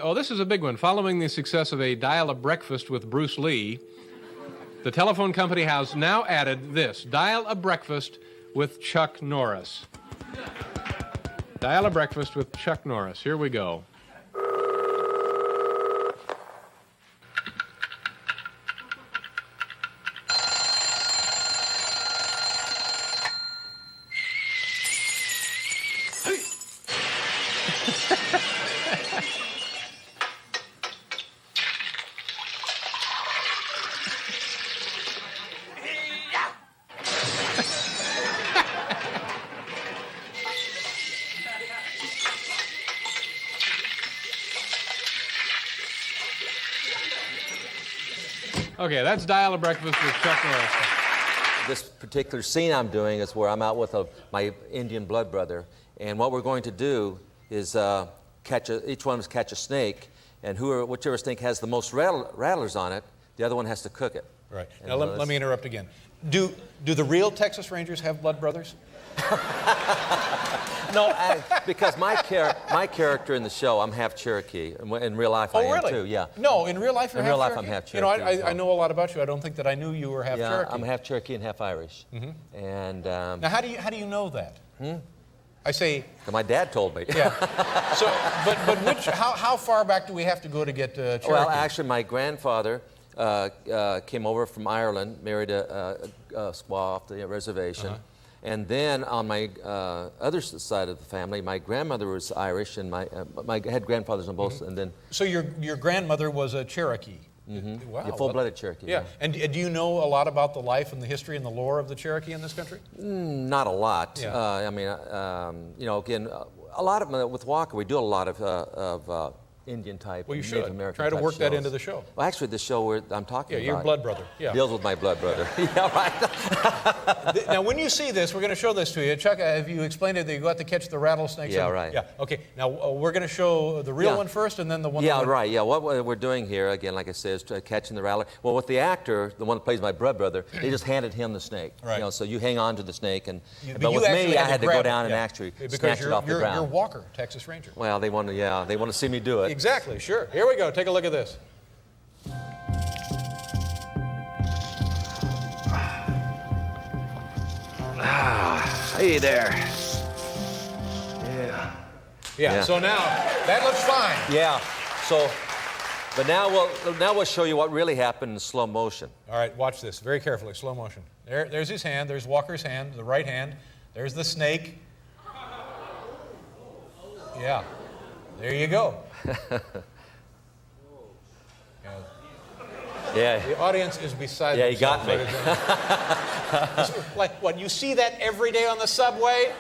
Oh, this is a big one. Following the success of a Dial-A-Breakfast with Bruce Lee, the telephone company has now added this, Dial-A-Breakfast with Chuck Norris. Dial-A-Breakfast with Chuck Norris. Here we go. Okay, that's Dial-A-Breakfast with Chuck Norris. This particular scene I'm doing is where I'm out with my Indian blood brother, and what we're going to do is each one of us catch a snake, and whichever snake has the most rattlers on it, the other one has to cook it. Right. Now let me interrupt again. Do the real Texas Rangers have blood brothers? No, because my character in the show, I'm half Cherokee. In real life, I am really? too. Yeah. No, in real life, you're in half real life, Cherokee? I'm half Cherokee. You know, I know a lot about you. I don't think that I knew you were half Cherokee. I'm half Cherokee and half Irish. Mm-hmm. And now, how do you know that? I say. My dad told me. Yeah. So, but how far back do we have to go to get Cherokee? Well, actually, my grandfather came over from Ireland, married a squaw off the reservation. Uh-huh. And then on my other side of the family, my grandmother was Irish, and I had grandfathers on both. Mm-hmm. And then. So your grandmother was a Cherokee. Mm-hmm. Wow. A full-blooded Cherokee. Yeah. And do you know a lot about the life and the history and the lore of the Cherokee in this country? Not a lot. Yeah. I mean, you know, again, a lot of with Walker, we do a lot of Indian type. Well, you Native should American try to work shows. that into the show. Well, actually, the show I'm talking about. Yeah, your blood brother. Yeah. Deals with my blood brother. Yeah, right. Now, when you see this, we're going to show this to you. Chuck, have you explained it that you got to catch the rattlesnakes? Yeah, right. Yeah. Okay. Now we're going to show the real one first, and then the one. Yeah, right. Yeah. What we're doing here, again, like I said, is catching the rattler. Well, with the actor, the one that plays my blood brother, they just handed him the snake. Right. You know, so you hang on to the snake, but you with me, I had to go grab down it. and actually because snatch it off the ground. You're Walker, Texas Ranger. Well, they want to see me do it. Exactly. Sure. Here we go. Take a look at this. Hey there. Yeah. So now that looks fine. Yeah. So, but now we'll show you what really happened in slow motion. All right. Watch this very carefully. Slow motion. There's his hand. There's Walker's hand. The right hand. There's the snake. Yeah. There you go. Yeah. The audience is beside themselves. Yeah, he got me. Like what? You see that every day on the subway?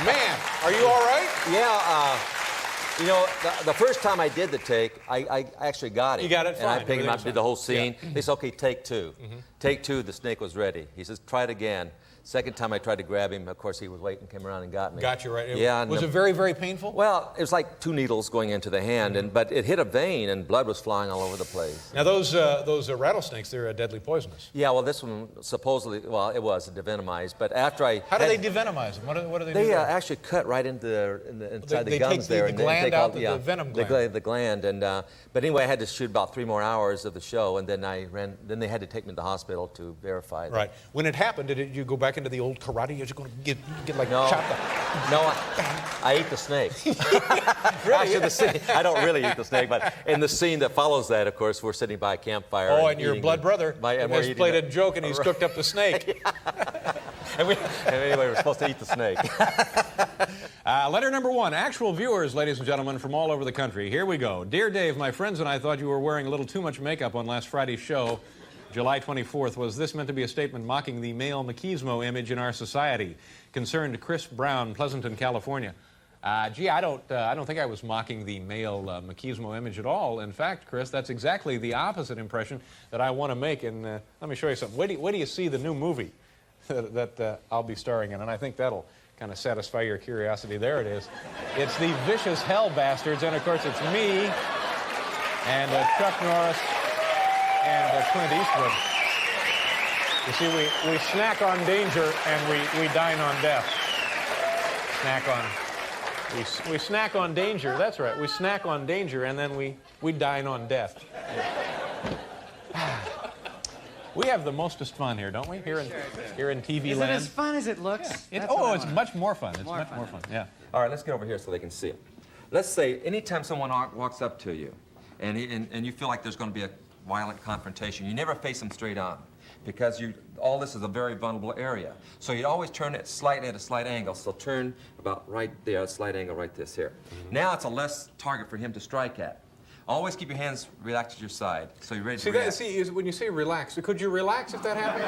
Man, are you all right? Yeah. You know, the first time I did the take, I actually got it. You got it fine. And I picked him up, did the whole scene. Yeah. They said, okay, take two. Mm-hmm. Take two, the snake was ready. He says, try it again. Second time I tried to grab him, of course, he was waiting, came around and got me. Got you, right? Yeah. Was it very, very painful? Well, it was like 2 needles going into the hand, but it hit a vein, and blood was flying all over the place. Now, those rattlesnakes, they're deadly poisonous. Yeah, well, this one supposedly, well, it was devenomized, but after I... How do they devenomize them? What do they do? They actually cut right into inside the gums there. They take the gland out, the venom gland. The gland, and but anyway, I had to shoot about 3 more hours of the show, and then then they had to take me to the hospital to verify that. Right. When it happened, did you go back into the old karate? You're just going to get like chopped up? No, I ate the snake. Really? Actually, I don't really eat the snake, but in the scene that follows that, of course, we're sitting by a campfire. Oh, and your blood brother has played a joke, and he's cooked up the snake. And anyway, we're supposed to eat the snake. Letter number 1. Actual viewers, ladies and gentlemen, from all over the country. Here we go. Dear Dave, my friends and I thought you were wearing a little too much makeup on last Friday's show, July 24th. Was this meant to be a statement mocking the male machismo image in our society? Concerned Chris Brown, Pleasanton, California. Gee, I don't think I was mocking the male machismo image at all. In fact, Chris, that's exactly the opposite impression that I want to make. And let me show you something. Wait till you see the new movie that I'll be starring in, and I think that'll kind of satisfy your curiosity. There it is. It's the Vicious Hell Bastards, and of course it's me and Chuck Norris and Clint Eastwood. You see, we snack on danger and we dine on death. Snack on We snack on danger. That's right. We snack on danger, and then we dine on death. We have the mostest fun here, don't we? Here in TV Is land. it as fun as it looks? Yeah. That's what I It's want. much more fun. It's More much fun. more fun. Yeah. All right, let's get over here so they can see it. Let's say anytime someone walks up to you and you feel like there's going to be a violent confrontation, you never face them straight on because all this is a very vulnerable area. So you always turn it slightly at a slight angle. So turn about right there, a slight angle right this here. Now it's a less target for him to strike at. Always keep your hands relaxed at your side, so you're ready to react. When you say relax, could you relax if that happened?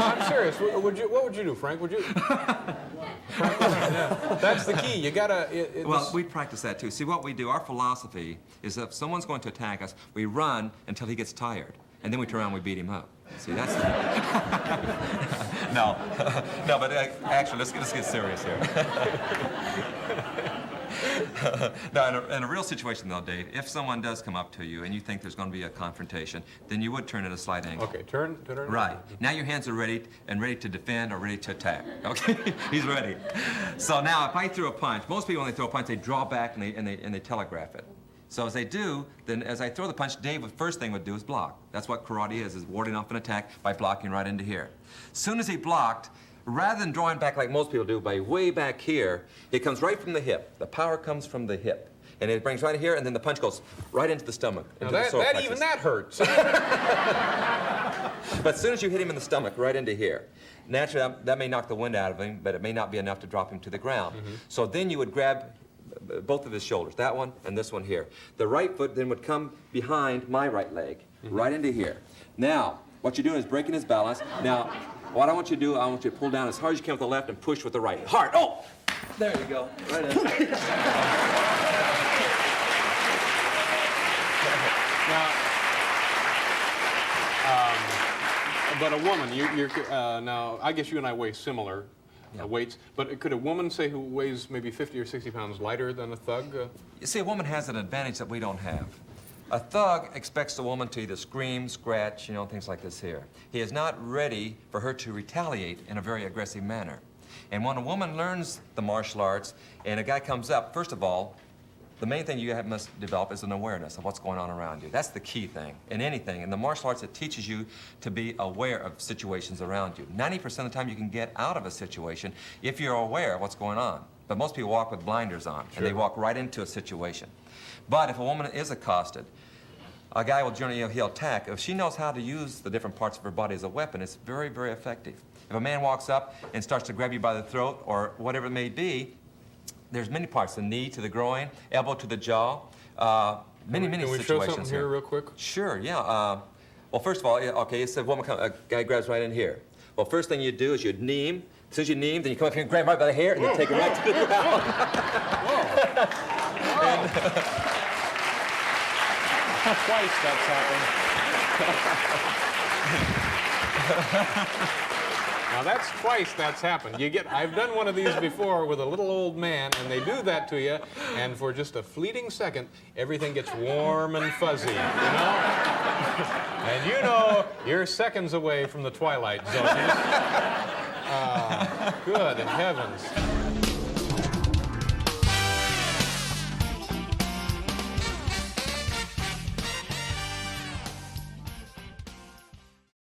I'm serious. What would you do, Frank? Would you? Frank, yeah. That's the key. You gotta. Well, we practice that too. See, what we do, our philosophy is that if someone's going to attack us, we run until he gets tired, and then we turn around and we beat him up. See, that's no, no. But actually, let's get serious here. Now, in a real situation, though, Dave, if someone does come up to you and you think there's going to be a confrontation, then you would turn at a slight angle. Okay, turn. Right. Now your hands are ready to defend or ready to attack. Okay? He's ready. So now, if I throw a punch, most people when they throw a punch, they draw back and they telegraph it. So as they do, then as I throw the punch, Dave, the first thing would do is block. That's what karate is warding off an attack by blocking right into here. As soon as he blocked, rather than drawing back like most people do by way back here, it comes right from the hip. The power comes from the hip. And it brings right here, and then the punch goes right into the stomach. Now into the solar plexus. even that hurts. But as soon as you hit him in the stomach, right into here, naturally that may knock the wind out of him, but it may not be enough to drop him to the ground. So then you would grab both of his shoulders, that one and this one here. The right foot then would come behind my right leg, right into here. Now, what you're doing is breaking his balance. Now, what I want you to do, I want you to pull down as hard as you can with the left and push with the right. Hard. Oh! There you go. Right in. But a woman, now I guess you and I weigh similar weights. But could a woman, say, who weighs maybe 50 or 60 pounds lighter than a thug? You see, a woman has an advantage that we don't have. A thug expects the woman to either scream, scratch, things like this here. He is not ready for her to retaliate in a very aggressive manner. And when a woman learns the martial arts and a guy comes up, first of all, the main thing you must develop is an awareness of what's going on around you. That's the key thing in anything. In the martial arts, it teaches you to be aware of situations around you. 90% of the time you can get out of a situation if you're aware of what's going on. But most people walk with blinders on, and they walk right into a situation. But if a woman is accosted, a guy will generally, he'll attack. If she knows how to use the different parts of her body as a weapon, it's very, very effective. If a man walks up and starts to grab you by the throat or whatever it may be, there's many parts, the knee to the groin, elbow to the jaw, many situations. Can we show something here real quick? Sure, yeah. Well, first of all, okay, it's a woman, a guy grabs right in here. Well, first thing you do is you knee him. As soon as you knee him, then you come up here and grab him right by the hair and then take him right to the ground. Twice that's happened. Now that's twice that's happened. I've done one of these before with a little old man, and they do that to you, and for just a fleeting second, everything gets warm and fuzzy, And you're seconds away from the twilight zone. Good heavens.